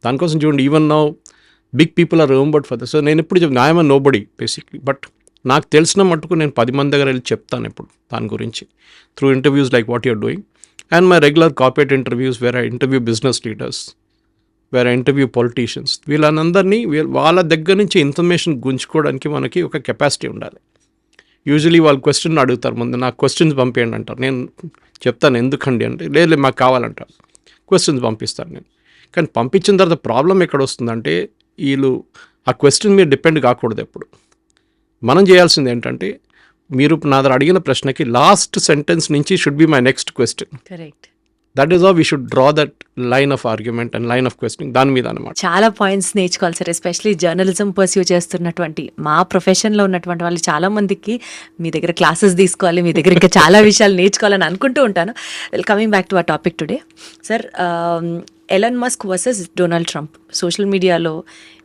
దానికోసం చూడండి, even now big people are remembered for this. So నేను ఎప్పుడు చెప్తాను, I'm nobody basically, but నాకు తెలిసిన మట్టుకు నేను 10 మంది దగ్గర వెళ్ళి చెప్తాను ఎప్పుడు దాని గురించి, through interviews like what you're doing and my regular corporate interviews where I interview business leaders, where I interview politicians. వీళ్ళందరినీ వాళ్ళ దగ్గర నుంచి ఇన్ఫర్మేషన్ గుంజుకోవడానికి మనకి ఒక కెపాసిటీ ఉండాలి. యూజువలీ వాళ్ళు క్వశ్చన్ అడుగుతారు, ముందు నాకు క్వశ్చన్స్ పంపేయండి అంటారు. నేను చెప్తాను ఎందుకండి అంటే, లేదు మాకు కావాలంటారు, క్వశ్చన్స్ పంపిస్తాను నేను. కానీ పంపించిన తర్వాత ప్రాబ్లం ఎక్కడ వస్తుందంటే, వీళ్ళు ఆ క్వశ్చన్ మీద డిపెండ్ కాకూడదు. ఎప్పుడు మనం చేయాల్సింది ఏంటంటే, మీరు నా దగ్గర అడిగిన ప్రశ్నకి లాస్ట్ సెంటెన్స్ నుంచి should be my next question. Correct. That is how we should draw that line of argument and line of questioning, దాని మీద అనమాట. చాలా పాయింట్స్ నేర్చుకోవాలి సార్, ఎస్పెషలీ జర్నలిజం పర్స్యూ చేస్తున్నటువంటి మా ప్రొఫెషన్లో ఉన్నటువంటి వాళ్ళు చాలా మందికి మీ దగ్గర క్లాసెస్ తీసుకోవాలి, మీ దగ్గర ఇంకా చాలా విషయాలు నేర్చుకోవాలని అనుకుంటూ ఉంటాను. Coming back to our topic today sir, Elon Musk versus Donald Trump. Social మీడియాలో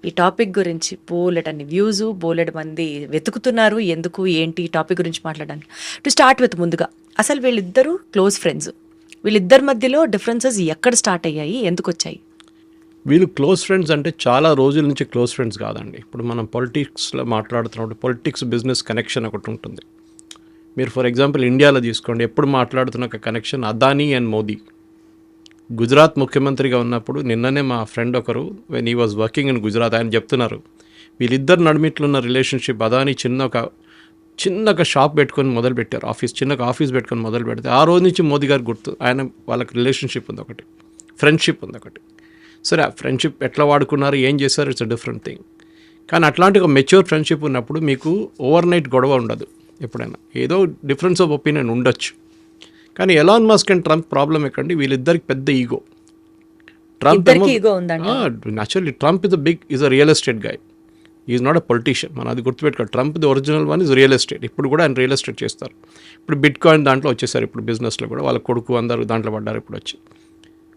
ఈ టాపిక్ గురించి బోలెడన్ని వ్యూస్, బోలెడు మంది వెతుకుతున్నారు ఎందుకు ఏంటి ఈ టాపిక్ గురించి మాట్లాడడానికి. టు స్టార్ట్ విత్, ముందుగా అసలు వీళ్ళిద్దరూ క్లోజ్ ఫ్రెండ్స్, వీళ్ళిద్దరి మధ్యలో డిఫరెన్సెస్ ఎక్కడ స్టార్ట్ అయ్యాయి, ఎందుకు వచ్చాయి? వీళ్ళు క్లోజ్ ఫ్రెండ్స్ అంటే చాలా రోజుల నుంచి క్లోజ్ ఫ్రెండ్స్ కాదండి. ఇప్పుడు మనం పొలిటిక్స్లో మాట్లాడుతున్నప్పుడు పొలిటిక్స్ బిజినెస్ కనెక్షన్ ఒకటి ఉంటుంది. మీరు ఫర్ ఎగ్జాంపుల్ ఇండియాలో తీసుకోండి, ఎప్పుడు మాట్లాడుతున్న ఒక కనెక్షన్ అదానీ అండ్ మోదీ. గుజరాత్ ముఖ్యమంత్రిగా ఉన్నప్పుడు నిన్ననే మా ఫ్రెండ్ ఒకరు, when he was working in Gujarat, ఆయన చెప్తున్నారు వీళ్ళిద్దరు నడిమిట్లున్న రిలేషన్షిప్. అదానీ చిన్న షాప్ పెట్టుకొని మొదలు పెట్టారు, ఆఫీస్ పెట్టుకొని మొదలు పెడితే ఆ రోజు నుంచి మోదీ గారు గుర్తు, వాళ్ళకి రిలేషన్షిప్ ఉంది ఒకటి, ఫ్రెండ్షిప్ ఉంది ఒకటి. సరే, ఆ ఫ్రెండ్షిప్ ఎట్లా వాడుకున్నారు, ఏం చేశారు, ఇట్స్ అ డిఫరెంట్ థింగ్. కానీ అట్లాంటి ఒక మెచ్యూర్ ఫ్రెండ్షిప్ ఉన్నప్పుడు మీకు ఓవర్ నైట్ గొడవ ఉండదు. ఎప్పుడైనా ఏదో డిఫరెన్స్ ఆఫ్ ఒపీనియన్ ఉండొచ్చు. కానీ Elon Musk and Trump problem ఎక్కండి, వీళ్ళిద్దరికి పెద్ద ego. Trump naturally Trump is a real estate guy, is not a politician. మనం అది గుర్తుపెట్టుకోవాలి. Trump the original one is real estate. ఇప్పుడు కూడా ఆయన రియల్ ఎస్టేట్ చేస్తారు. ఇప్పుడు బిట్ కాయిన్ దాంట్లో వచ్చేసారు, ఇప్పుడు బిజినెస్లో కూడా వాళ్ళ కొడుకు అందరూ దాంట్లో పడ్డారు ఇప్పుడు వచ్చి.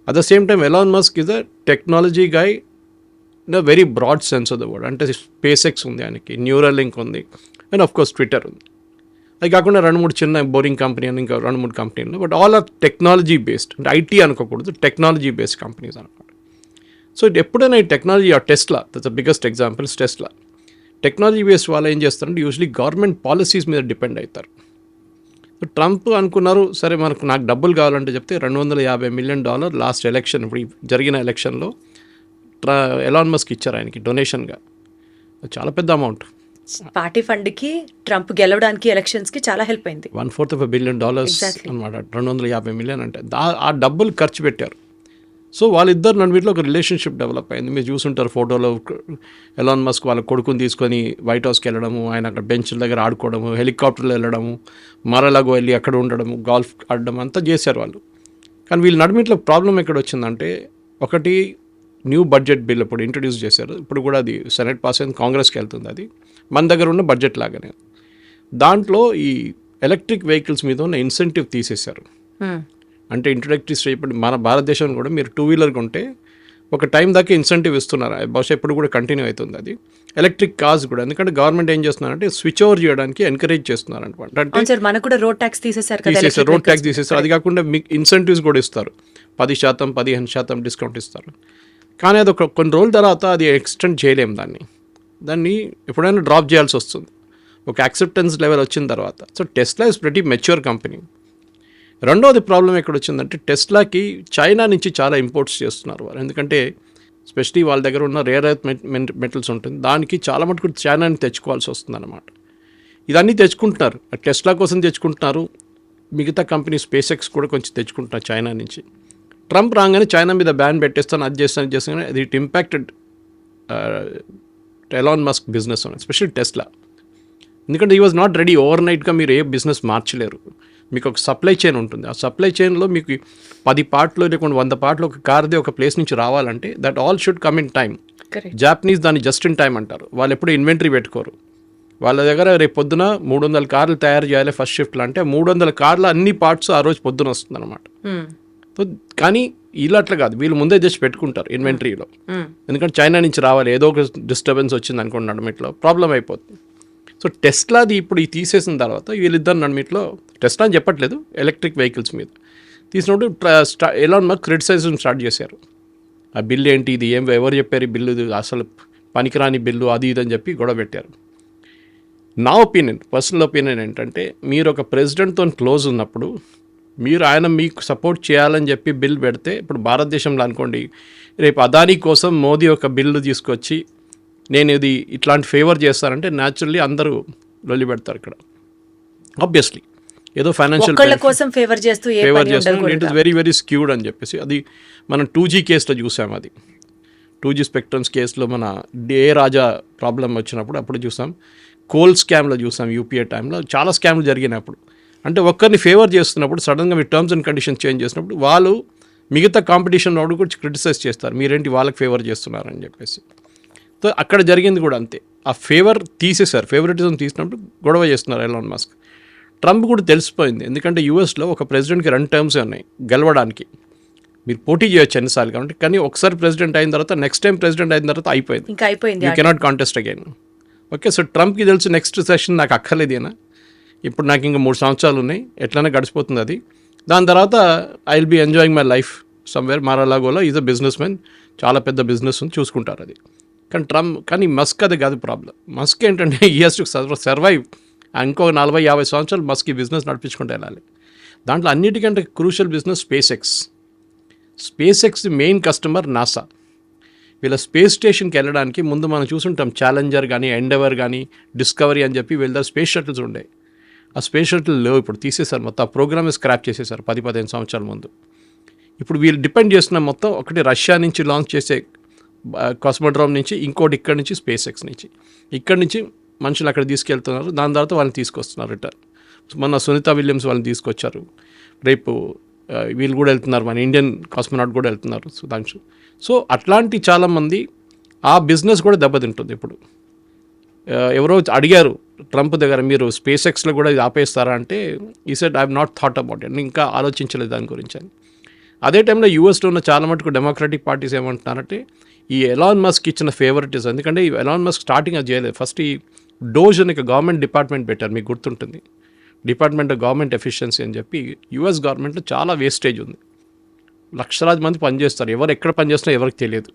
At the same time Elon Musk is a technology guy in a very broad sense of the word. అంటే స్పేస్ ఎక్స్ ఉంది ఆయనకి, న్యూరల్ లింక్ ఉంది, అండ్ ఆఫ్ కోర్స్ ట్విట్టర్ ఉంది. అది కాకుండా 2-3 చిన్న బోరింగ్ కంపెనీ అని ఇంకా 2-3 కంపెనీలు, but all or technology based. అంటే ఐటీ అనుకోకూడదు, టెక్నాలజీ బేస్డ్ కంపెనీస్ అనమాట. సో ఎప్పుడైనా ఈ technology, Tesla that's the biggest examples. Tesla technology based వాళ్ళు ఏం చేస్తారంటే యూజువలీ గవర్నమెంట్ పాలసీస్ మీద డిపెండ్ అవుతారు. సో ట్రంప్ అనుకున్నారు, సరే నాకు డబ్బులు కావాలంటే చెప్తే $250 మిలియన్ లాస్ట్ ఎలక్షన్, ఇప్పుడు జరిగిన ఎలక్షన్లో ఎలాన్ మస్క్ ఇచ్చారు ఆయనకి డొనేషన్గా. చాలా పెద్ద అమౌంట్. పార్టీ ఫండ్కి ట్రంప్ గెలవడానికి ఎలక్షన్స్కి చాలా హెల్ప్ అయింది. $1/4 బిలియన్ అనమాట. 250 మిలియన్ అంటే ఆ డబ్బులు ఖర్చు పెట్టారు. సో వాళ్ళిద్దరు నడుమిట్లో ఒక రిలేషన్షిప్ డెవలప్ అయింది. మీరు చూసుంటారు ఫోటోలో, ఎలాన్ మస్క్ వాళ్ళ కొడుకుని తీసుకొని వైట్ హౌస్కి వెళ్ళడము, ఆయన అక్కడ బెంచ్ల దగ్గర ఆడుకోవడము, హెలికాప్టర్లో వెళ్ళడము, మరలాగో వెళ్ళి అక్కడ ఉండడము, గాల్ఫ్ ఆడడం అంతా చేశారు వాళ్ళు. కానీ వీళ్ళ నడుమిట్లో ప్రాబ్లం ఎక్కడ వచ్చిందంటే, ఒకటి న్యూ బడ్జెట్ బిల్ ఇప్పుడు ఇంట్రడ్యూస్ చేశారు. ఇప్పుడు కూడా అది సెనెట్ పాస్ అయింది, కాంగ్రెస్కి వెళ్తుంది. అది మన దగ్గర ఉన్న బడ్జెట్ లాగానే. దాంట్లో ఈ ఎలక్ట్రిక్ వెహికల్స్ మీద ఉన్న ఇన్సెంటివ్ తీసేశారు. అంటే ఇంట్రడక్టరీ స్టేజ్, ఇప్పుడు మన భారతదేశంలో కూడా మీరు 2-వీలర్ కొంటే ఒక టైం దాకా ఇన్సెంటివ్ ఇస్తున్నారు. బహుశా ఇప్పుడు కూడా కంటిన్యూ అవుతుంది అది. ఎలక్ట్రిక్ కార్స్ కూడా, ఎందుకంటే గవర్నమెంట్ ఏం చేస్తున్నారంటే స్విచ్ ఓవర్ చేయడానికి ఎంకరేజ్ చేస్తున్నారు అనమాట. అంటే మనకు కూడా రోడ్ ట్యాక్స్ తీసేశారు. రోడ్ ట్యాక్స్ తీసేస్తారు. అది కాకుండా మీకు ఇన్సెంటివ్స్ కూడా ఇస్తారు, 10%, 15% డిస్కౌంట్ ఇస్తారు. కానీ అది కొన్ని రోజుల తర్వాత అది ఎక్స్టెండ్ చేయలేము, దాన్ని ఎప్పుడైనా డ్రాప్ చేయాల్సి వస్తుంది ఒక యాక్సెప్టెన్స్ లెవెల్ వచ్చిన తర్వాత. So Tesla is pretty mature company. రెండోది ప్రాబ్లం ఎక్కడ వచ్చిందంటే, టెస్లాకి చైనా నుంచి చాలా ఇంపోర్ట్స్ చేస్తున్నారు వారు. ఎందుకంటే స్పెషలీ వాళ్ళ దగ్గర ఉన్న రేర్ ఎర్త్ మెటల్స్ ఉంటుంది, దానికి చాలా మటుకు చైనాని తెచ్చుకోవాల్సి వస్తుంది అన్నమాట. ఇదన్నీ తెచ్చుకుంటున్నారు, టెస్లా కోసం తెచ్చుకుంటున్నారు. మిగతా కంపెనీ స్పేస్ ఎక్స్ కూడా కొంచెం తెచ్చుకుంటున్నారు చైనా నుంచి. ట్రంప్ రాగానే చైనా మీద బ్యాన్ పెట్టేస్తాను, అది చేస్తాను. అది it impacted Elon Musk business, especially Tesla. ఎందుకంటే ఈ వాజ్ నాట్ రెడీ. ఓవర్ నైట్గా మీరు ఏ బిజినెస్ మార్చలేరు. మీకు ఒక సప్లై చైన్ ఉంటుంది. ఆ సప్లై చైన్లో మీకు 10 పార్ట్లు లేకుండా 100 పార్ట్లు ఒక కార్ది ఒక ప్లేస్ నుంచి రావాలంటే that all should come in time. Japanese దాన్ని జస్ట్ ఇన్ టైమ్ అంటారు. వాళ్ళు ఎప్పుడు ఇన్వెంటరీ పెట్టుకోరు. వాళ్ళ దగ్గర రేపు పొద్దున 300 కార్లు తయారు చేయాలి ఫస్ట్ షిఫ్ట్లో అంటే 300 కార్ల అన్ని పార్ట్స్ ఆ రోజు పొద్దున వస్తుంది అనమాట. సో కానీ వీళ్ళు అట్లా కాదు, వీళ్ళు ముందే జస్ట్ పెట్టుకుంటారు ఇన్వెంటరీలో. ఎందుకంటే చైనా నుంచి రావాలి, ఏదో ఒక డిస్టర్బెన్స్ వచ్చింది అనుకోండి నడుమిట్లో, ప్రాబ్లం అయిపోతుంది. సో టెస్లాది ఇప్పుడు ఈ తీసేసిన తర్వాత వీళ్ళిద్దరు నడుమిట్లో, టెస్లా అని చెప్పట్లేదు, ఎలక్ట్రిక్ వెహికల్స్ మీద తీసినప్పుడు ఎలాన్ మస్క్ క్రిటిసైజం స్టార్ట్ చేశారు. ఆ బిల్లు ఏంటి, ఇది ఏం ఎవరు చెప్పారు ఈ బిల్లు, ఇది అసలు పనికిరాని బిల్లు, అది ఇది అని చెప్పి గొడవ పెట్టారు. నా ఒపీనియన్, పర్సనల్ ఒపీనియన్ ఏంటంటే, మీరు ఒక ప్రెసిడెంట్తో క్లోజ్ ఉన్నప్పుడు ఆయన మీకు సపోర్ట్ చేయాలని చెప్పి బిల్ పెడితే, ఇప్పుడు భారతదేశంలో అనుకోండి, రేపు అదానీ కోసం మోదీ ఒక బిల్లు తీసుకొచ్చి నేను ఇది ఇట్లాంటి ఫేవర్ చేస్తానంటే న్యాచురల్లీ అందరూ లొల్లి పెడతారు ఇక్కడ. ఆబ్వియస్లీ ఏదో ఫైనాన్షియల్ కోసం ఫేవర్ చేస్తూ it is very very skewed అని చెప్పేసి, అది మనం 2G కేసులో చూసాం. అది 2G స్పెక్ట్రమ్స్ కేసులో మన రాజా ప్రాబ్లం వచ్చినప్పుడు అప్పుడు చూసాం. కోల్ స్కామ్లో చూసాం, యూపీఏ టైంలో చాలా స్కామ్లు జరిగినప్పుడు. అంటే ఒక్కరిని ఫేవర్ చేస్తున్నప్పుడు సడన్గా మీ టర్మ్స్ అండ్ కండిషన్స్ చేంజ్ చేసినప్పుడు వాళ్ళు మిగతా కాంపిటీషన్ వాడు కూడా క్రిటిసైజ్ చేస్తారు, మీరేంటి వాళ్ళకి ఫేవర్ చేస్తున్నారని చెప్పేసి. సో అక్కడ జరిగింది కూడా అంతే. ఆ ఫేవర్ తీసేశారు, ఫేవరెటిజం తీసినప్పుడు గొడవ చేస్తున్నారు ఎలాన్ మస్క్. ట్రంప్ కూడా తెలిసిపోయింది, ఎందుకంటే యూఎస్లో ఒక ప్రెసిడెంట్కి 2 టర్మ్సే ఉన్నాయి గెలవడానికి. మీరు పోటీ చేయొచ్చు ఎన్నిసార్లు కాబట్టి, కానీ ఒకసారి ప్రెసిడెంట్ అయిన తర్వాత నెక్స్ట్ టైం ప్రెసిడెంట్ అయిన తర్వాత అయిపోయింది, you cannot contest again. Okay, so ట్రంప్కి తెలుసు నెక్స్ట్ సెషన్ నాకు అక్కర్లేదేనా, ఇప్పుడు నాకు ఇంకా 3 సంవత్సరాలు ఉన్నాయి, ఎట్లయినా గడిచిపోతుంది అది. దాని తర్వాత I will be enjoying my life somewhere మారాలాగోలో. ఈజ్ అ బిజినెస్ మ్యాన్, చాలా పెద్ద బిజినెస్ ఉంది, చూసుకుంటారు అది. కానీ మస్క్ అది కాదు ప్రాబ్లం. మస్క్ ఏంటంటే ఈ హెస్ టు సర్వైవ్. ఇంకో 40-50 సంవత్సరాలు మస్క్ ఈ బిజినెస్ నడిపించుకుంటూ వెళ్ళాలి. దాంట్లో అన్నిటికంటే crucial business space X main customer NASA. వీళ్ళ స్పేస్ స్టేషన్కి వెళ్ళడానికి ముందు మనం చూసుంటాం, ఛాలెంజర్ కానీ, ఎండెవర్ కానీ, డిస్కవరీ అని చెప్పి వీళ్ళ స్పేస్ షటిల్స్ ఉండే. ఆ స్పేస్ షటిల్ లేవు, ఇప్పుడు తీసేశారు మొత్తం. ఆ ప్రోగ్రామ్ స్క్రాప్ చేసేసారు 10-15 సంవత్సరాల ముందు. ఇప్పుడు వీళ్ళు డిపెండ్ చేస్తున్న మొత్తం ఒకటి రష్యా నుంచి లాంచ్ చేసే కాస్మోడ్రోమ్ నుంచి, ఇంకోటి ఇక్కడ నుంచి స్పేస్ ఎక్స్ నుంచి. ఇక్కడి నుంచి మనుషులు అక్కడ తీసుకెళ్తున్నారు, దాని తర్వాత వాళ్ళని తీసుకొస్తున్నారు రిటర్న్. మొన్న సునీత విలియమ్స్ వాళ్ళని తీసుకొచ్చారు, రేపు వీళ్ళు కూడా వెళ్తున్నారు, మన ఇండియన్ కాస్మోనాట్ కూడా వెళ్తున్నారు సుధాంశు. సో అట్లాంటి చాలామంది ఆ బిజినెస్ కూడా దెబ్బతింటుంది. ఇప్పుడు ఎవరో అడిగారు ట్రంప్ దగ్గర, మీరు స్పేస్ ఎక్స్లో కూడా ఇది ఆపేస్తారా అంటే, ఈ said I have not thought about it, ఇంకా ఆలోచించలేదు దాని గురించి అని. అదే టైంలో యూఎస్లో ఉన్న చాలా మటుకు డెమోక్రటిక్ పార్టీస్ ఏమంటున్నారంటే, ఈ ఎలాన్ మస్క్ ఇచ్చిన ఫేవరెటిజం, ఎందుకంటే ఈ ఎలాన్ మస్క్ స్టార్టింగ్ అది చేయలేదు. ఫస్ట్ ఈ డోజ్ అని గవర్నమెంట్ డిపార్ట్మెంట్ పెట్టారు, మీకు గుర్తుంటుంది, డిపార్ట్మెంట్ ఆఫ్ గవర్నమెంట్ ఎఫిషియన్సీ అని చెప్పి. యూఎస్ గవర్నమెంట్లో చాలా వేస్టేజ్ ఉంది, లక్షలాది మంది పనిచేస్తారు, ఎవరు ఎక్కడ పనిచేస్తున్నారో ఎవరికి తెలియదు.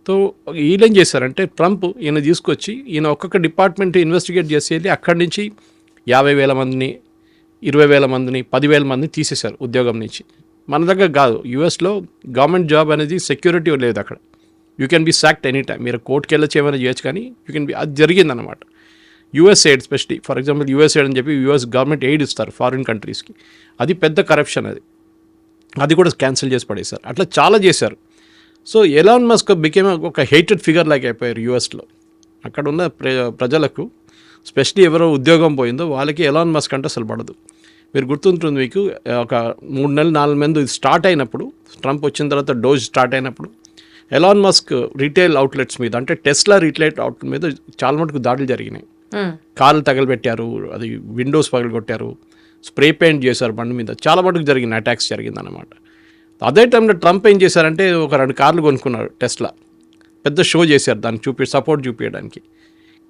సో వీళ్ళేం చేశారంటే, ట్రంప్ ఈయన తీసుకొచ్చి ఈయన ఒక్కొక్క డిపార్ట్మెంట్ ఇన్వెస్టిగేట్ చేసి వెళ్ళి అక్కడి నుంచి 50,000 మందిని, 20,000 మందిని, 10,000 మందిని తీసేశారు ఉద్యోగం నుంచి. మన దగ్గర కాదు, యూఎస్లో గవర్నమెంట్ జాబ్ అనేది సెక్యూరిటీ లేదు అక్కడ. You can be sacked any time, మీరు కోర్టుకి వెళ్ళొచ్చు, ఏమైనా చేయొచ్చు, కానీ యూ కెన్ బి, అది జరిగిందనమాట. US aid, specially for example US aid అని చెప్పి యూఎస్ గవర్నమెంట్ ఎయిడ్ ఇస్తారు ఫారిన్ కంట్రీస్కి, అది పెద్ద కరప్షన్, అది కూడా క్యాన్సిల్ చేసి పడేశారు. అట్లా చాలా చేశారు. సో ఎలాన్ మస్క్ బికేమ్ ఒక హేటెడ్ ఫిగర్ లాగా అయిపోయారు యూఎస్లో. అక్కడ ఉన్న ప్రజలకు, స్పెషలీ ఎవరో ఉద్యోగం పోయిందో వాళ్ళకి ఎలాన్ మస్క్ అంటే అసలు పడదు. మీరు గుర్తుంటుంది మీకు, ఒక 3 నెలలు 4 మంది స్టార్ట్ అయినప్పుడు, ట్రంప్ వచ్చిన తర్వాత డోజ్ స్టార్ట్ అయినప్పుడు, ఎలాన్ మస్క్ రీటైల్ అవుట్లెట్స్ మీద, అంటే టెస్లా రీటైల్ అవుట్లెట్ మీద చాలా మటుకు దాడులు జరిగినాయి. కార్లు తగలబెట్టారు, అది విండోస్ పగలగొట్టారు, స్ప్రే పెయింట్ చేశారు బండి మీద, చాలా మటుకు జరిగింది, అటాక్స్ జరిగిందన్నమాట. అదే టైంలో ట్రంప్ ఏం చేశారంటే, ఒక 2 కార్లు కొనుక్కున్నారు టెస్లా, పెద్ద షో చేశారు దాన్ని సపోర్ట్ చూపించడానికి.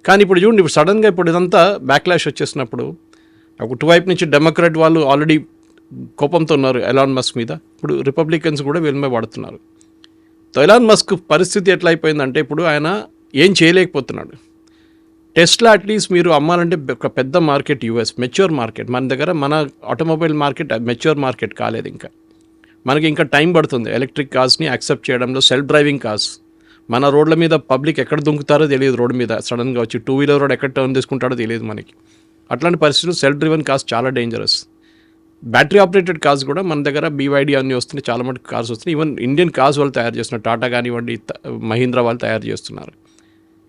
కానీ ఇప్పుడు చూడండి, ఇప్పుడు సడన్గా ఇప్పుడు ఇదంతా బ్యాక్లాష్ వచ్చేసినప్పుడు, అటువైపు నుంచి డెమోక్రాట్ వాళ్ళు ఆల్రెడీ కోపంతో ఉన్నారు ఎలాన్ మస్క్ మీద, ఇప్పుడు రిపబ్లికన్స్ కూడా వీళ్ళ మీద పడుతున్నారు. ఎలాన్ మస్క్ పరిస్థితి ఎట్లా అయిపోయిందంటే, ఇప్పుడు ఆయన ఏం చేయలేకపోతున్నాడు. టెస్లా అట్లీస్ట్ మీరు అమ్మాలంటే ఒక పెద్ద మార్కెట్, యూఎస్ మెచ్యూర్ మార్కెట్. మన దగ్గర మన ఆటోమొబైల్ మార్కెట్ మెచ్యూర్ మార్కెట్ కాలేదు ఇంకా, మనకి ఇంకా టైం పడుతుంది ఎలక్ట్రిక్ కార్స్ని యాక్సెప్ట్ చేయడంలో. సెల్ఫ్ డ్రైవింగ్ కార్స్ మన రోడ్ల మీద పబ్లిక్ ఎక్కడ దుంకుతారో తెలియదు, రోడ్డు మీద సడన్గా వచ్చి 2-వీలర్ రోడ్ ఎక్కడ టర్న్ తీసుకుంటాడో తెలియదు మనకి. అట్లాంటి పరిస్థితులు సెల్ఫ్ డ్రివెన్ కార్స్ చాలా డేంజరస్. బ్యాటరీ ఆపరేటెడ్ కార్స్ కూడా మన దగ్గర BYD అన్నీ వస్తున్నాయి, చాలా మటుకు కార్స్ వస్తున్నాయి. ఈవెన్ ఇండియన్ కార్స్ వాళ్ళు తయారు చేస్తున్నారు, టాటా కానివ్వండి, మహీంద్రా వాళ్ళు తయారు చేస్తున్నారు.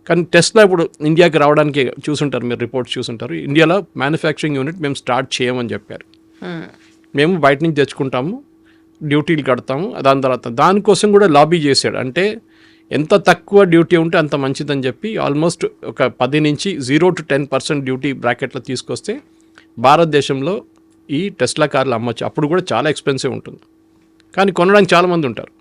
కానీ టెస్లా ఇప్పుడు ఇండియాకి రావడానికి చూసుంటారు, మీరు రిపోర్ట్స్ చూసుంటారు, ఇండియాలో మ్యానుఫ్యాక్చరింగ్ యూనిట్ మేము స్టార్ట్ చేయమని చెప్పారు. మేము బయట నుంచి తెచ్చుకుంటాము, డ్యూటీలు కడతాము, దాని తర్వాత దానికోసం కూడా లాబీ చేశాడు. అంటే ఎంత తక్కువ డ్యూటీ ఉంటే అంత మంచిదని చెప్పి ఆల్మోస్ట్ ఒక 10 నుంచి 0 to 10% డ్యూటీ బ్రాకెట్లో తీసుకొస్తే భారతదేశంలో ఈ టెస్లా కార్లు అమ్మచ్చు. అప్పుడు కూడా చాలా ఎక్స్పెన్సివ్ ఉంటుంది, కానీ కొనడానికి చాలామంది ఉంటారు.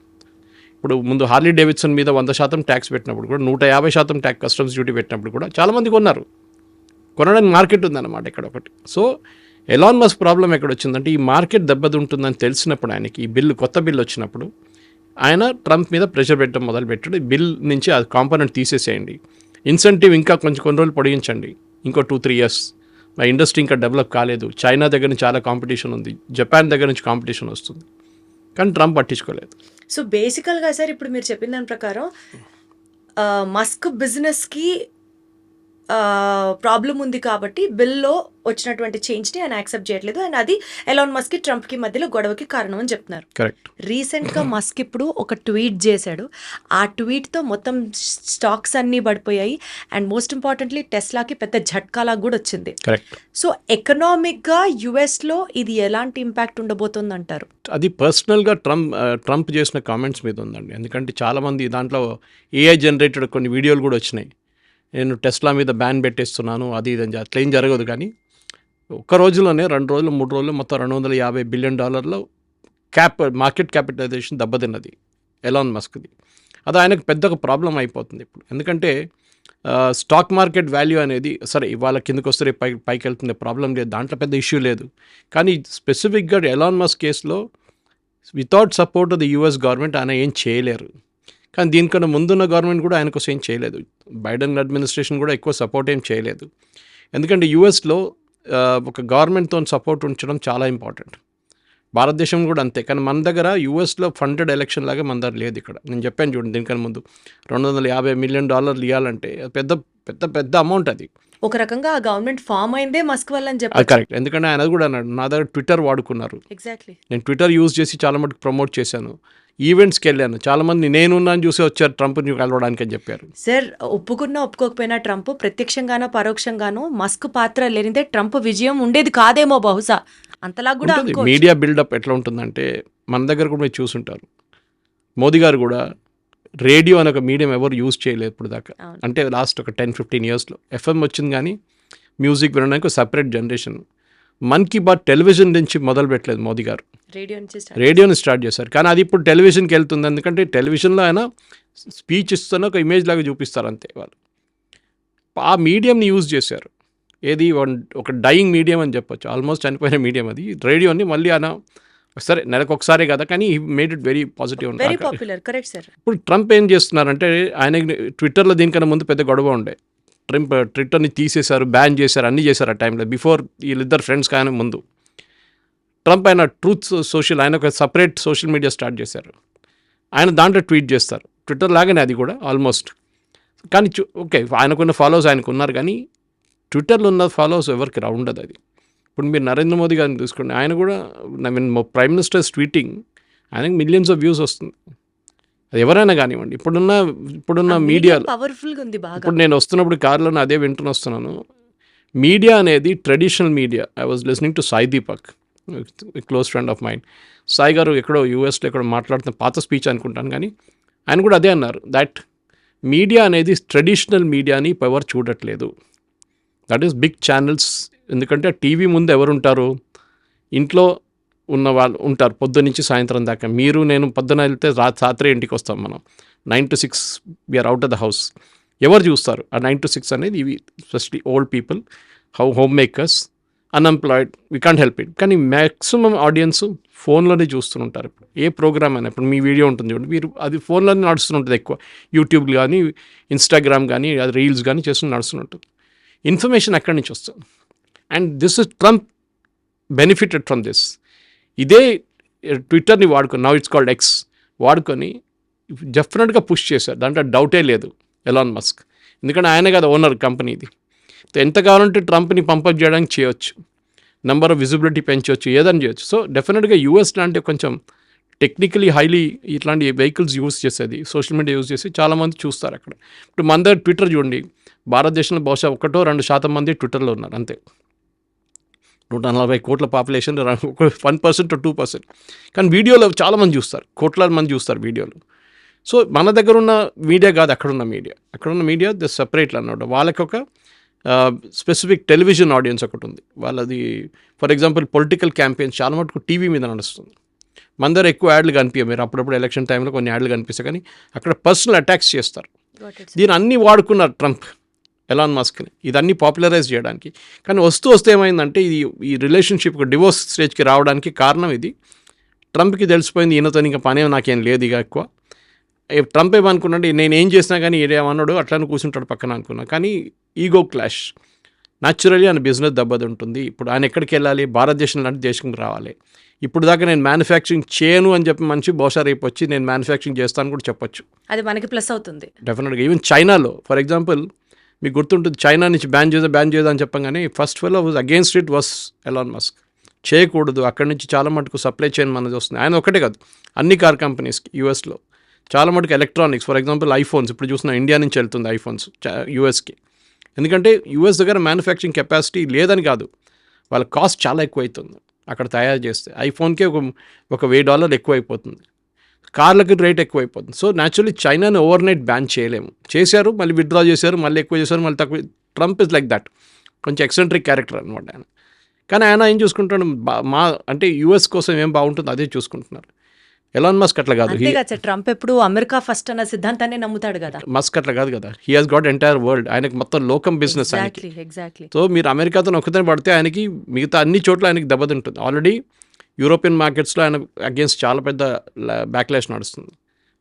ఇప్పుడు ముందు హార్లీ డేవిడ్సన్ మీద 100% ట్యాక్స్ పెట్టినప్పుడు కూడా, 150% ట్యాక్స్ కస్టమ్స్ డ్యూటీ పెట్టినప్పుడు కూడా చాలామంది కొన్నారు. కొనడానికి మార్కెట్ ఉందన్నమాట ఇక్కడ ఒకటి. సో ఎలాన్ మస్క్ ప్రాబ్లం ఎక్కడ వచ్చిందంటే, ఈ మార్కెట్ దెబ్బతింటుందని తెలిసినప్పుడు ఆయనకి ఈ బిల్లు, కొత్త బిల్లు వచ్చినప్పుడు ఆయన ట్రంప్ మీద ప్రెషర్ పెట్టడం మొదలుపెట్టాడు, బిల్ నుంచి ఆ కాంపోనెంట్ తీసేసేయండి, ఇన్సెంటివ్ ఇంకా కొన్ని రోజులు పొడిగించండి, ఇంకో 2-3 ఇయర్స్, మా ఇండస్ట్రీ ఇంకా డెవలప్ కాలేదు, చైనా దగ్గర నుంచి చాలా కాంపిటీషన్ ఉంది, జపాన్ దగ్గర నుంచి కాంపిటీషన్ వస్తుంది, కానీ ట్రంప్ పట్టించుకోలేదు. సో బేసికల్గా సార్ ఇప్పుడు మీరు చెప్పిన దాని ప్రకారం మస్క్ బిజినెస్కి ప్రాబ్లం ఉంది కాబట్టి బిల్లో వచ్చినటువంటి చేంజ్ని ఆయన యాక్సెప్ట్ చేయట్లేదు, అండ్ అది ఎలాన్ మస్క్ ట్రంప్కి మధ్యలో గొడవకి కారణం అని చెప్తున్నారు. కరెక్ట్. రీసెంట్గా మస్క్ ఇప్పుడు ఒక ట్వీట్ చేశాడు, ఆ ట్వీట్తో మొత్తం స్టాక్స్ అన్నీ పడిపోయాయి, అండ్ మోస్ట్ ఇంపార్టెంట్లీ టెస్లాకి పెద్ద ఝట్కాలా కూడా వచ్చింది. కరెక్ట్. సో ఎకనామిక్గా యుఎస్లో ఇది ఎలాంటి ఇంపాక్ట్ ఉండబోతుంది అంటారు? అది పర్సనల్గా ట్రంప్ చేసిన కామెంట్స్ మీద ఉందండి. ఎందుకంటే చాలామంది దాంట్లో ఏఐ జనరేటెడ్ కొన్ని వీడియోలు కూడా వచ్చినాయి, నేను టెస్లా మీద బ్యాన్ పెట్టేస్తున్నాను అది ఇది అని. అట్లా ఏం జరగదు, కానీ ఒక్క రోజులోనే 2 రోజులు 3 రోజులు మొత్తం $250 బిలియన్ మార్కెట్ క్యాపిటలైజేషన్ దెబ్బతిన్నది ఎలాన్ మస్క్ది. అది ఆయనకు పెద్ద ఒక ప్రాబ్లం అయిపోతుంది ఇప్పుడు. ఎందుకంటే స్టాక్ మార్కెట్ వాల్యూ అనేది సరే ఇవాళ కిందకు వస్తే పైకి వెళ్తుంది, ప్రాబ్లం లేదు, దాంట్లో పెద్ద ఇష్యూ లేదు. కానీ స్పెసిఫిక్గా ఎలాన్ మస్క్ కేసులో without support of the US government ఆయన ఏం చేయలేరు. కానీ దీనికన్నా ముందున్న గవర్నమెంట్ కూడా ఆయన కోసం ఏం చేయలేదు, బైడెన్ అడ్మినిస్ట్రేషన్ కూడా ఎక్కువ సపోర్ట్ ఏం చేయలేదు. ఎందుకంటే యూఎస్లో ఒక గవర్నమెంట్తో సపోర్ట్ ఉంచడం చాలా ఇంపార్టెంట్, భారతదేశం కూడా అంతే. కానీ మన దగ్గర యూఎస్లో ఫండెడ్ ఎలక్షన్ లాగా మన దగ్గర లేదు. ఇక్కడ నేను చెప్పాను చూడండి, దీనికన్నా ముందు $250 మిలియన్ ఇవ్వాలంటే పెద్ద పెద్ద పెద్ద అమౌంట్. అది ఒక రకంగా ఆ గవర్నమెంట్ ఫామ్ అయిందే మస్క్ వల్ల అని చెప్పి. కరెక్ట్. ఎందుకంటే ఆయన కూడా అన్నాడు, నా దగ్గర ట్విట్టర్ వాడుకున్నారు, ఎగ్జాక్ట్లీ నేను ట్విట్టర్ యూజ్ చేసి చాలా మటుకు ప్రమోట్ చేశాను, ఈవెంట్స్కి వెళ్ళాను, చాలామంది నేనున్నాను చూసి వచ్చారు ట్రంప్ని కలవడానికి అని చెప్పారు. సార్ ఒప్పుకున్నా ఒప్పుకోకపోయినా ట్రంప్ ప్రత్యక్షంగానో పరోక్షంగానో మస్క్ పాత్ర లేనిదే ట్రంప్ విజయం ఉండేది కాదేమో బహుశా, అంతలా కూడా మీడియా బిల్డప్ ఎట్లా ఉంటుందంటే మన దగ్గర కూడా మీరు చూసుంటారు, మోదీ గారు కూడా రేడియో అనే ఒక మీడియం ఎవరు యూజ్ చేయలేదు ఇప్పుడు దాకా. అంటే లాస్ట్ ఒక 10-15 ఇయర్స్లో ఎఫ్ఎం వచ్చింది, కానీ మ్యూజిక్ వినడానికి ఒక separate generation. Mann Ki Baat television నుంచి మొదలు పెట్టలేదు మోదీ గారు, రేడియోని స్టార్ట్ చేశారు. కానీ అది ఇప్పుడు టెలివిజన్కి వెళ్తుంది, ఎందుకంటే టెలివిజన్లో ఆయన స్పీచ్ ఇస్తున్న ఒక ఇమేజ్ లాగా చూపిస్తారు అంతే. వాళ్ళు ఆ మీడియంని యూజ్ చేశారు, ఏది ఒక డయింగ్ మీడియం అని చెప్పొచ్చు, ఆల్మోస్ట్ చనిపోయిన మీడియం అది. రేడియోని మళ్ళీ ఆయన సరే నెలకు ఒకసారే కదా, కానీ he made it very positive. ఇప్పుడు ట్రంప్ ఏం చేస్తున్నారంటే, ఆయన ట్విట్టర్లో దీనికన్నా ముందు పెద్ద గొడవ ఉండే, ట్విట్టర్ని తీసేశారు, బ్యాన్ చేశారు, అన్నీ చేశారు ఆ టైంలో, బిఫోర్ వీళ్ళిద్దరు ఫ్రెండ్స్ కానీ ముందు. ట్రంప్ ఆయన ట్రూత్ సోషల్, ఆయన ఒక సపరేట్ సోషల్ మీడియా స్టార్ట్ చేశారు, ఆయన దాంట్లో ట్వీట్ చేస్తారు, ట్విట్టర్ లాగానే అది కూడా ఆల్మోస్ట్. కానీ ఓకే, ఆయనకున్న ఫాలోవర్స్ ఆయనకు ఉన్నారు, కానీ ట్విట్టర్లో ఉన్న ఫాలోవర్స్ ఎవరికి ఉండదు అది. ఇప్పుడు మీరు నరేంద్ర మోదీ గారిని చూసుకోండి, ఆయన కూడా ప్రైమ్ మినిస్టర్స్ ట్వీటింగ్, ఆయనకు మిలియన్స్ ఆఫ్ వ్యూస్ వస్తుంది. అది ఎవరైనా కానివ్వండి, ఇప్పుడున్న మీడియాలో పవర్ఫుల్గా ఉంది బాగా. ఇప్పుడు నేను వస్తున్నప్పుడు కార్లో అదే వింటుని వస్తున్నాను, మీడియా అనేది traditional media. I was listening to Sai Deepak, close friend of mind. Sai గారు ఎక్కడో యూఎస్లో ఎక్కడో మాట్లాడుతున్న పాత స్పీచ్ అనుకుంటాను, కానీ ఆయన కూడా అదే అన్నారు, దట్ మీడియా అనేది ట్రెడిషనల్ మీడియాని పవర్ చూడట్లేదు, దట్ ఈస్ బిగ్ ఛానల్స్. ఎందుకంటే టీవీ ముందు ఎవరు ఉంటారు, ఇంట్లో ఉన్న వాళ్ళు ఉంటారు పొద్దు నుంచి సాయంత్రం దాకా. మీరు నేను పొద్దున వెళ్తే రాత్రి ఇంటికి వస్తాం, మనం 9 to 6 we're out of the house. ఎవరు చూస్తారు ఆ 9 to 6 అనేది? ఇవి specially old people, homemakers, unemployed, we can't help it. కానీ మ్యాక్సిమం ఆడియన్స్ ఫోన్లోనే చూస్తుంటారు. ఇప్పుడు ఏ ప్రోగ్రామ్ అయినా, ఇప్పుడు మీ వీడియో ఉంటుంది చూడండి, మీరు అది ఫోన్లోనే నడుస్తుంటుంది ఎక్కువ, యూట్యూబ్ కానీ ఇన్స్టాగ్రామ్ కానీ అది రీల్స్ కానీ చేస్తూ నడుస్తుంటుంది. ఇన్ఫర్మేషన్ ఎక్కడి నుంచి వస్తుంది? And this is Trump benefited from this. ఇదే ట్విట్టర్ని వాడుకొని, నౌ ఇట్స్ కాల్డ్ ఎక్స్, వాడుకొని డెఫినెట్గా పుష్ చేశారు, దాంట్లో డౌటే లేదు ఎలాన్ మస్క్. ఎందుకంటే ఆయన కదా ఓనర్ కంపెనీది. ఎంత కావాలంటే ట్రంప్ని పంపప్ చేయడానికి చేయొచ్చు, నెంబర్ ఆఫ్ విజిబిలిటీ పెంచవచ్చు, ఏదైనా చేయొచ్చు. సో డెఫినెట్గా యూఎస్ లాంటి కొంచెం టెక్నికలీ హైలీ ఇట్లాంటి వెహికల్స్ యూస్ చేసేది, సోషల్ మీడియా యూస్ చేసి చాలామంది చూస్తారు అక్కడ. ఇప్పుడు మన దగ్గర ట్విట్టర్ చూడండి, భారతదేశంలో బహుశా 1-2% మంది ట్విట్టర్లో ఉన్నారు అంతే. 140 కోట్ల పాపులేషన్, 1% to 2%. కానీ వీడియోలో చాలామంది చూస్తారు, కోట్లాది మంది చూస్తారు వీడియోలు. సో మన దగ్గర ఉన్న మీడియా కాదు, అక్కడున్న మీడియా ద సపరేట్లు అన్నమాట. వాళ్ళకి ఒక స్పెసిఫిక్ టెలివిజన్ ఆడియన్స్ ఒకటి ఉంది వాళ్ళది. ఫర్ ఎగ్జాంపుల్ పొలిటికల్ క్యాంపెయిన్స్ చాలా మటుకు టీవీ మీద నడుస్తుంది. మన దగ్గర ఎక్కువ యాడ్లు కనిపించాయి, మీరు అప్పుడప్పుడు ఎలక్షన్ టైంలో కొన్ని యాడ్లు కనిపిస్తాయి, కానీ అక్కడ పర్సనల్ అటాక్స్ చేస్తారు. దీని అన్నీ వాడుకున్నారు ట్రంప్, ఎలాన్ మస్క్ని, ఇదన్నీ పాపులరైజ్ చేయడానికి. కానీ వస్తే ఏమైందంటే, ఈ రిలేషన్షిప్ డివోర్స్ స్టేజ్కి రావడానికి కారణం ఇది ట్రంప్కి తెలిసిపోయింది ఈయనతో ఇంకా పని నాకేం లేదు ఇక ఎక్కువ. ట్రంప్ ఏమనుకున్నాడు, నేను ఏం చేసినా కానీ ఏమన్నాడు అట్లానే కూర్చుంటాడు పక్కన అనుకున్నా. కానీ ఈగో క్లాష్ న్యాచురల్లీ ఆయన బిజినెస్ దెబ్బతింటుంది. ఇప్పుడు ఆయన ఎక్కడికి వెళ్ళాలి, భారతదేశం లాంటి దేశంకి రావాలి. ఇప్పుడు దాకా నేను మ్యానుఫ్యాక్చరింగ్ చేయను అని చెప్పి మనిషి బహుశా రేపు వచ్చి నేను మ్యానుఫ్యాక్చరింగ్ చేస్తాను కూడా చెప్పొచ్చు. అది మనకి ప్లస్ అవుతుంది డెఫినెట్గా. ఈవెన్ చైనాలో ఫర్ ఎగ్జాంపుల్ మీకు గుర్తుంటుంది, చైనా నుంచి బ్యాన్ చేద్దాం అని చెప్పగానే first fellow was against it was Elon Musk. చేయకూడదు, అక్కడి నుంచి చాలా మటుకు సప్లై చైన్ మనది వస్తుంది. ఆయన ఒకటే కాదు, అన్ని కార్ కంపెనీస్కి యూఎస్లో చాలా మటుకు ఎలక్ట్రానిక్స్ ఫర్ ఎగ్జాంపుల్ ఐఫోన్స్ ఇప్పుడు చూసిన ఇండియా నుంచి వెళ్తుంది ఐఫోన్స్ యూఎస్కి. ఎందుకంటే యూఎస్ దగ్గర మ్యానుఫ్యాక్చరింగ్ కెపాసిటీ లేదని కాదు, వాళ్ళ కాస్ట్ చాలా ఎక్కువ అవుతుంది అక్కడ తయారు చేస్తే. ఐఫోన్కే ఒక $1000 ఎక్కువ అయిపోతుంది, కార్లకి రేట్ ఎక్కువ అయిపోతుంది. సో న్యాచురల్లీ చైనాని ఓవర్ నైట్ బ్యాన్ చేయలేము. చేశారు, మళ్ళీ విత్డ్రా చేశారు, మళ్ళీ ఎక్కువ చేశారు, మళ్ళీ తక్కువ. ట్రంప్ ఇస్ లైక్ దట్, కొంచెం ఎక్సెంట్రిక్ క్యారెక్టర్ అనమాట ఆయన. కానీ ఆయన ఏం చూసుకుంటాడు, అంటే యూఎస్ కోసం ఏం బాగుంటుందో అదే చూసుకుంటున్నారు. ఎలాన్ మస్క్ అట్లా కాదు. ట్రంప్ ఎప్పుడు అమెరికా ఫస్ట్ అన్న సిద్ధాంతాన్ని నమ్ముతాడు కదా. మస్క్ అట్లా కాదు కదా, he has got entire world. ఆయనకి మొత్తం లోకం బిజినెస్ ఆయనకి. సో మీరు అమెరికాతో నొక్కుతని పడితే ఆయనకి మిగతా అన్ని చోట్ల ఆయనకి దెబ్బతింటుంది. ఆల్రెడీ యూరోపియన్ మార్కెట్స్లో ఆయన అగేన్స్ట్ చాలా పెద్ద బ్యాక్లాష్ నడుస్తుంది.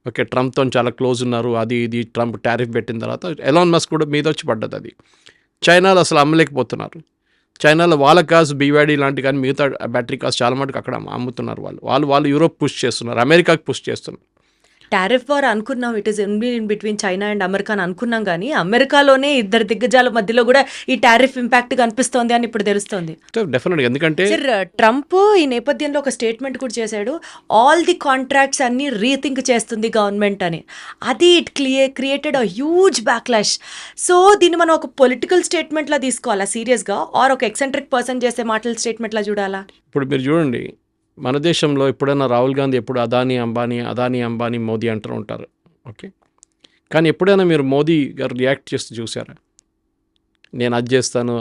ఓకే, ట్రంప్తో చాలా క్లోజ్ ఉన్నారు, అది ఇది ట్రంప్ టారిఫ్ పెట్టిన తర్వాత ఎలాన్ మస్క్ కూడా మీద వచ్చి పడ్డది. అది చైనాలో అసలు అమ్మలేకపోతున్నారు. చైనాలో వాళ్ళ కాస్ట్ బీవాడీ లాంటి కానీ మిగతా బ్యాటరీ కాస్ట్ చాలా మటుకు అక్కడ అమ్ముతున్నారు. వాళ్ళు యూరోప్ పుష్ చేస్తున్నారు, అమెరికాకి పుష్ చేస్తున్నారు. టారిఫ్ వార్ అనుకున్నాం, it is in between China and America అని అనుకున్నాం. కానీ అమెరికాలోనే ఇద్దరు దిగ్గజాల మధ్యలో కూడా ఈ టారిఫ్ ఇంపాక్ట్ కనిపిస్తోంది అని ఇప్పుడు తెలుస్తోంది. డెఫినెట్గా, ఎందుకంటే ట్రంప్ ఈ నేపథ్యంలో ఒక స్టేట్మెంట్ కూడా చేశాడు, ఆల్ ది కాంట్రాక్ట్స్ అన్ని రీథింక్ చేస్తుంది గవర్నమెంట్ అని. అది it created a huge backlash. So దీన్ని మనం ఒక పొలిటికల్ స్టేట్మెంట్లా తీసుకోవాలా సీరియస్గా, ఆర్ ఒక ఎక్సెంట్రిక్ పర్సన్ చేసే మాటల స్టేట్మెంట్లా చూడాలా? ఇప్పుడు మీరు చూడండి, మన దేశంలో ఎప్పుడైనా రాహుల్ గాంధీ ఎప్పుడు అదానీ అంబానీ మోదీ అంటూ ఉంటారు. ఓకే, కానీ ఎప్పుడైనా మీరు మోదీ గారు రియాక్ట్ చేస్తూ చూసారా? నేను అది చేస్తాను,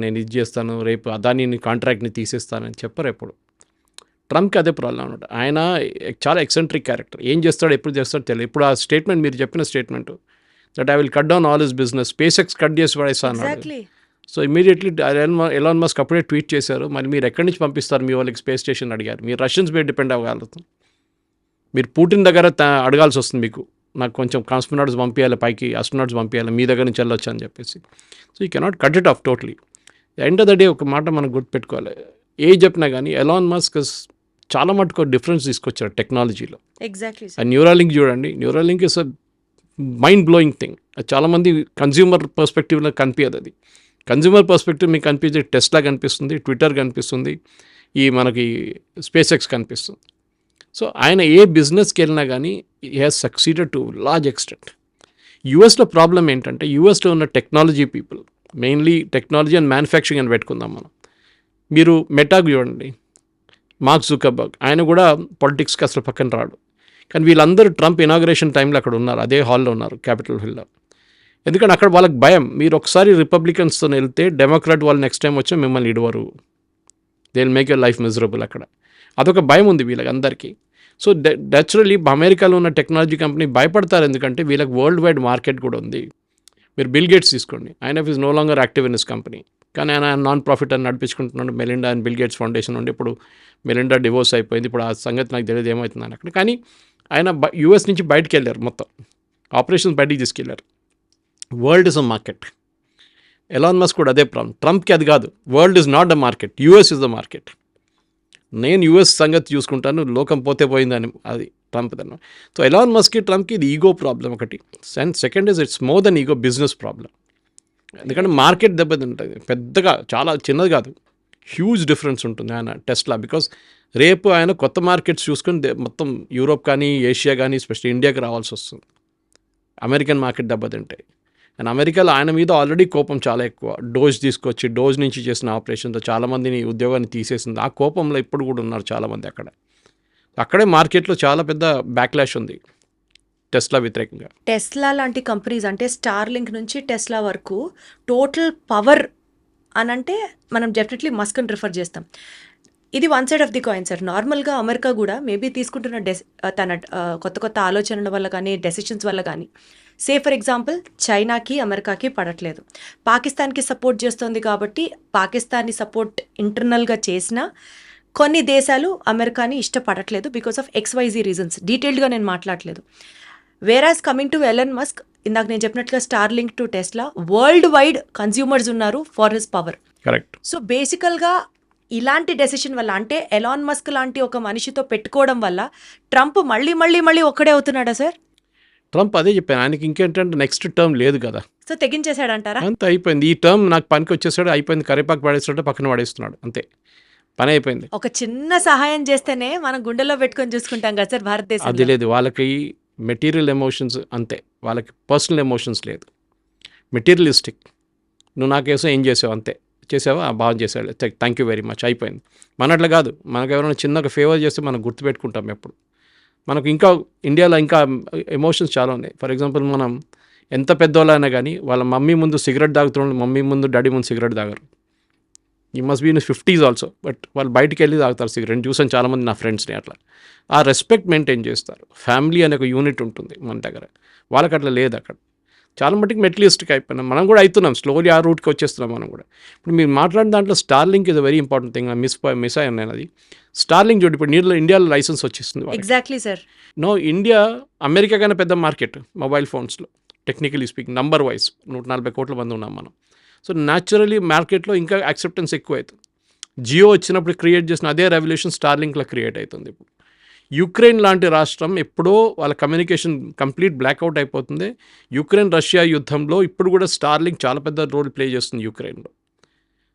నేను ఇది చేస్తాను, రేపు అదానీని కాంట్రాక్ట్ని తీసేస్తానని చెప్పరు ఎప్పుడు. ట్రంప్కి అదే ప్రాబ్లం అనమాట. ఆయన చాలా ఎక్సెంట్రిక్ క్యారెక్టర్, ఏం చేస్తాడో ఎప్పుడు చేస్తాడో తెలియదు. ఇప్పుడు ఆ స్టేట్మెంట్ మీరు చెప్పిన statement that I will cut down all his business, space X cut చేసి పడేస్తాను అన్నాడు. సో ఇమీడియట్లీ ఎలాన్ మస్క్ అప్పుడే ట్వీట్ చేశారు, మరి మీరు ఎక్కడి నుంచి పంపిస్తారు మీ వాళ్ళకి స్పేస్ స్టేషన్ అడిగారు. మీరు రష్యన్స్ మీద డిపెండ్ అవ్వగలుగుతాం, మీరు పుటిన్ దగ్గర అడగాల్సి వస్తుంది, మీకు నాకు కొంచెం కాస్మోనాట్స్ పంపించాలి, పైకి ఆస్ట్రోనాట్స్ పంపించాలి, మీ దగ్గర నుంచి వెళ్ళొచ్చు అని చెప్పేసి. So you cannot cut it of totally. End of the day ఒక మాట మనం గుర్తుపెట్టుకోవాలి, ఏ చెప్పినా కానీ ఎలాన్ మస్క్ చాలా మటుకు డిఫరెన్స్ తీసుకొచ్చారు టెక్నాలజీలో. ఎగ్జాక్ట్లీ. న్యూరాలింక్ చూడండి, Neuralink is a mind blowing thing. చాలామంది కన్జ్యూమర్ పర్స్పెక్టివ్లో కనిపించదు. అది కన్జ్యూమర్ పర్స్పెక్టివ్ మీకు కనిపించే టెస్లా కనిపిస్తుంది, ట్విట్టర్ కనిపిస్తుంది, ఈ మనకి స్పేస్ ఎక్స్ కనిపిస్తుంది. సో ఆయన ఏ బిజినెస్కి వెళ్ళినా కానీ he has succeeded to large extent. యూఎస్లో ప్రాబ్లం ఏంటంటే, యూఎస్లో ఉన్న technology people, mainly technology and manufacturing అని పెట్టుకుందాం మనం. మీరు మెటాకు చూడండి, మార్క్ జుకర్బర్గ్, ఆయన కూడా పాలిటిక్స్కి అసలు పక్కన రాడు. కానీ వీళ్ళందరూ ట్రంప్ ఇనాగ్రేషన్ టైంలో అక్కడ ఉన్నారు, అదే హాల్లో ఉన్నారు, క్యాపిటల్ హిల్లో. ఎందుకంటే అక్కడ వాళ్ళకి భయం, మీరు ఒకసారి రిపబ్లికన్స్తో వెళ్తే డెమోక్రాట్ వాళ్ళు నెక్స్ట్ టైం వచ్చి మిమ్మల్ని ఇడవరు, they will make your life miserable. అక్కడ అదొక భయం ఉంది వీళ్ళకి అందరికీ. సో న్యాచురల్లీ అమెరికాలో ఉన్న టెక్నాలజీ కంపెనీ భయపడతారు, ఎందుకంటే వీళ్ళకి వరల్డ్ వైడ్ మార్కెట్ కూడా ఉంది. మీరు బిల్ గేట్స్ తీసుకోండి, ఆయన is no longer active in his company, కానీ ఆయన నాన్ ప్రాఫిట్ అని నడిపించుకుంటున్నాడు. Melinda and Bill Gates Foundation ఉండి, ఇప్పుడు మెలిండా డివోర్స్ అయిపోయింది, ఇప్పుడు ఆ సంగతి నాకు తెలియదు ఏమవుతుందని అక్కడ. కానీ ఆయన యూఎస్ నుంచి బయటకు వెళ్ళారు, మొత్తం ఆపరేషన్స్ బయటికి తీసుకెళ్లారు. World is a market. Elon Musk కూడా అదే ప్రాబ్లం. ట్రంప్కి అది కాదు, world is not the market, US is the market. నేను యూఎస్ సంగతి చూసుకుంటాను, లోకం పోతే పోయిందని అది ట్రంప్ దన్న. సో ఎలాన్ మస్క్కి ట్రంప్కి ఇది ఈగో ప్రాబ్లం ఒకటి. And second is it's more than ego, business problem. ఎందుకంటే మార్కెట్ దెబ్బతింటుంది, పెద్దగా చాలా చిన్నది కాదు, హ్యూజ్ డిఫరెన్స్ ఉంటుంది ఆయన టెస్లా. బికాస్ రేపు ఆయన కొత్త మార్కెట్స్ చూసుకొని మొత్తం యూరోప్ కానీ ఏషియా కానీ స్పెషల్లీ ఇండియాకి రావాల్సి వస్తుంది. అమెరికన్ మార్కెట్ దెబ్బతింటాయి. అండ్ అమెరికాలో ఆయన మీద ఆల్రెడీ కోపం చాలా ఎక్కువ. డోజ్ నుంచి చేసిన ఆపరేషన్తో చాలామందిని ఉద్యోగాన్ని తీసేసింది. ఆ కోపంలో ఇప్పుడు కూడా ఉన్నారు చాలామంది అక్కడే మార్కెట్లో చాలా పెద్ద బ్యాక్లాష్ ఉంది టెస్లా వ్యతిరేకంగా. టెస్లా లాంటి కంపెనీస్ అంటే స్టార్లింక్ నుంచి టెస్లా వరకు టోటల్ పవర్ అని అంటే మనం డెఫినెట్లీ మస్క్ని ప్రిఫర్ చేస్తాం. ఇది one side of the coin sir. నార్మల్గా అమెరికా కూడా మేబీ తీసుకుంటున్న తన కొత్త ఆలోచనల వల్ల కానీ డెసిషన్స్ వల్ల కానీ, సే ఫర్ ఎగ్జాంపుల్ చైనాకి అమెరికాకి పడట్లేదు, పాకిస్తాన్కి సపోర్ట్ చేస్తుంది కాబట్టి పాకిస్తాన్ని సపోర్ట్ ఇంటర్నల్గా చేసినా కొన్ని దేశాలు అమెరికాని ఇష్టపడట్లేదు బికాస్ ఆఫ్ XYZ రీజన్స్. డీటెయిల్డ్గా నేను మాట్లాడలేదు. Whereas coming to Elon Musk, ఇందాక నేను చెప్పినట్లుగా Starlink to Tesla, world wide consumers ఉన్నారు for his power. Correct. So బేసికల్గా ఇలాంటి డెసిషన్ వల్ల, అంటే ఎలాన్ మస్క్ లాంటి ఒక మనిషితో పెట్టుకోవడం వల్ల ట్రంప్ మళ్ళీ మళ్ళీ మళ్ళీ ఒక్కడే అవుతున్నాడా సార్? ట్రంప్ అదే చెప్పాను, ఆయనకి ఇంకేంటంటే నెక్స్ట్ టర్మ్ లేదు కదా, సో తెగించేశాడంటారా? అంత అయిపోయింది. ఈ టర్మ్ నాకు పనికి వచ్చేసాడు, అయిపోయింది, కరివేపాకు పడేస్తాడు, పక్కన పడేస్తున్నాడు, అంతే, పని అయిపోయింది. ఒక చిన్న సహాయం చేస్తేనే మనం గుండెల్లో పెట్టుకొని చూసుకుంటాం కదా సార్ భారతదేశం. అది లేదు, వాళ్ళకి మెటీరియల్ ఎమోషన్స్ అంతే, వాళ్ళకి పర్సనల్ ఎమోషన్స్ లేదు, మెటీరియలిస్టిక్. నువ్వు నాకేసం ఏం చేసావు అంతే, చేసావా బాగా చేసావు, థ్యాంక్ యూ వెరీ మచ్, అయిపోయింది. మనట్లు కాదు, మనకు ఎవరైనా చిన్న ఒక ఫేవర్ చేస్తే మనం గుర్తుపెట్టుకుంటాం ఎప్పుడు. మనకు ఇంకా ఇండియాలో ఇంకా ఎమోషన్స్ చాలా ఉన్నాయి. ఫర్ ఎగ్జాంపుల్, మనం ఎంత పెద్దవాళ్ళైనా కానీ వాళ్ళ మమ్మీ ముందు సిగరెట్ తాగుతున్న మమ్మీ ముందు డాడీ ముందు సిగరెట్ తాగరు. He must be in 50s also, but వాళ్ళు బయటికి వెళ్ళి తాగుతారు సిగరెట్. చూసాను చాలామంది నా ఫ్రెండ్స్ని అట్లా. ఆ రెస్పెక్ట్ మెయింటైన్ చేస్తారు. ఫ్యామిలీ అనే ఒక యూనిట్ ఉంటుంది మన దగ్గర, వాళ్ళకి అట్లా లేదు అక్కడ. చాలా మట్టుకు మెటలిస్టిక్ అయిపోయినాం, మనం కూడా అవుతున్నాం, స్లోలీ ఆ రూట్కి వచ్చేస్తున్నాం మనం కూడా. ఇప్పుడు మీరు మాట్లాడిన దాంట్లో Starlink is a very important thing. Miss అయ్యాను నేను అది. స్టార్లింక్ చూడండి, ఇప్పుడు ఇండియాలో లైసెన్స్ వచ్చేస్తుంది. Exactly sir. No, India America కన్నా పెద్ద మార్కెట్ మొబైల్ ఫోన్స్లో, టెక్నికలీ స్పీకింగ్, నంబర్ వైజ్ 140 కోట్ల మంది ఉన్నాం మనం. సో న్యాచురలీ మార్కెట్లో ఇంకా యాక్సెప్టెన్స్ ఎక్కువ అవుతుంది. జియో వచ్చినప్పుడు క్రియేట్ చేసిన అదే రెవల్యూషన్ స్టార్లింక్లో క్రియేట్ అవుతుంది. ఇప్పుడు యుక్రెయిన్ లాంటి రాష్ట్రం ఎప్పుడో వాళ్ళ కమ్యూనికేషన్ కంప్లీట్ బ్లాక్అవుట్ అయిపోతుంది. యుక్రెయిన్ రష్యా యుద్ధంలో ఇప్పుడు కూడా స్టార్లింక్ చాలా పెద్ద రోల్ ప్లే చేస్తుంది యుక్రెయిన్లో.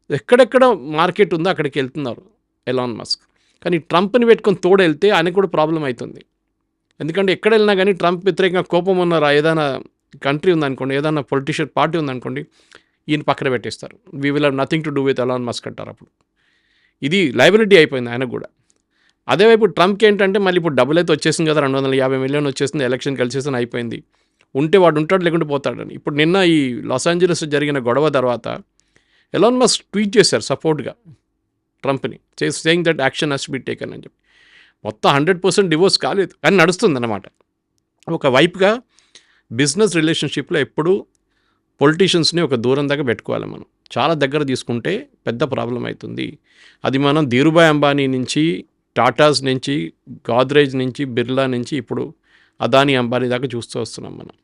ఎక్కడెక్కడ మార్కెట్ ఉందో అక్కడికి వెళ్తున్నారు ఎలాన్ మస్క్. కానీ ట్రంప్ని పెట్టుకొని తోడు వెళ్తే ఆయనకు కూడా ప్రాబ్లం అవుతుంది. ఎందుకంటే ఎక్కడ వెళ్ళినా కానీ ట్రంప్ వ్యతిరేకంగా కోపం ఉన్నారా, ఏదైనా కంట్రీ ఉందనుకోండి, ఏదైనా పొలిటీషియన్ పార్టీ ఉందనుకోండి, ఈయన పక్కన పెట్టేస్తారు. We will have nothing to do with Elon Musk అంటారు. అప్పుడు ఇది లయబిలిటీ అయిపోయింది ఆయనకు కూడా. అదేవైపు ట్రంప్కి ఏంటంటే మళ్ళీ ఇప్పుడు డబ్బులు అయితే వచ్చేసింది కదా, 250 మిలియన్ వచ్చేసింది, ఎలక్షన్ కలిసేసిన అయిపోయింది, ఉంటే వాడు ఉంటాడు లేకుంటే పోతాడని. ఇప్పుడు నిన్న ఈ లాస్ ఏంజలస్ జరిగిన గొడవ తర్వాత ఎలాన్ మస్క్ ట్వీట్ చేశారు సపోర్ట్గా ట్రంప్ని, saying that action has to be taken అని చెప్పి. మొత్తం 100% డివోర్స్ కాలేదు కానీ నడుస్తుంది అన్నమాట. ఒక వైపుగా బిజినెస్ రిలేషన్షిప్లో ఎప్పుడు పొలిటీషియన్స్ని ఒక దూరం దాకా పెట్టుకోవాలి మనం. చాలా దగ్గర తీసుకుంటే పెద్ద ప్రాబ్లం అవుతుంది. అది మనం ధీరుభాయ్ అంబానీ నుంచి, టాటాస్ నుంచి, గోద్రేజ్ నుంచి, బిర్లా నుంచి ఇప్పుడు అదానీ అంబానీ దాకా చూస్తూ వస్తున్నాం మనం.